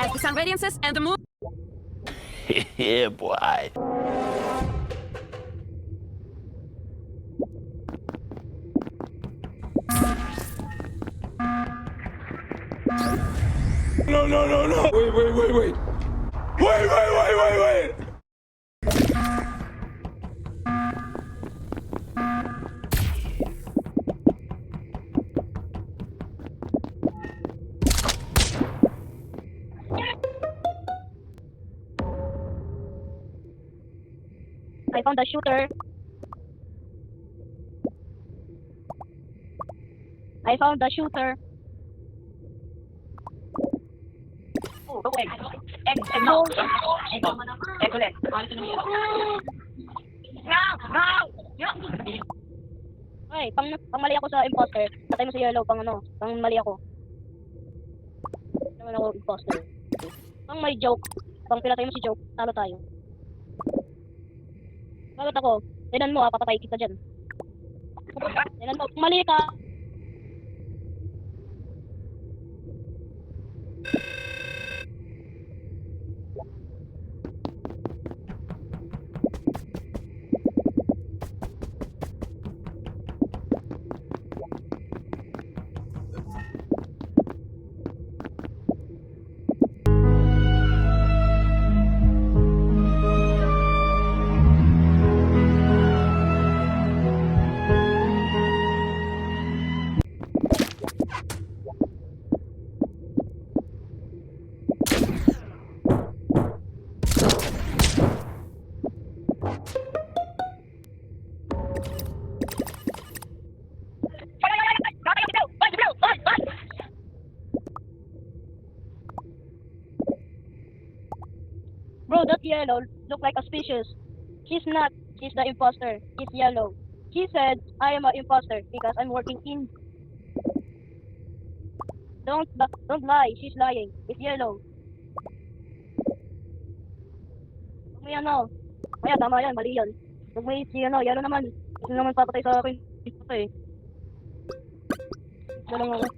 like the sun radiances and the moon. Yeah, boy. No, no, no, no. Wait, wait, wait, wait. Wait, wait, wait, wait, wait. I found the shooter. I found the shooter. Oh, okay. No. Ulit. Ay, pang mali ako sa imposter. Patay mo si Yellow, pang mali ako. Naman ako imposter. Pang may joke. Pang pinatay mo si joke, talo tayo. Bakit ako? Tinan mo papatay kita dyan. Tinan mo, mali ka. Bro, that Yellow look like a species. She's not. She's the imposter. She's Yellow. She said, I am an imposter because I'm working in... Don't lie. She's lying. It's Yellow. Huwag mo yan, no. Kaya, tama yan. Mali yan. Huwag mo si Yellow naman. Gusto naman papatay sa akin. Ito eh. Ito lang ako.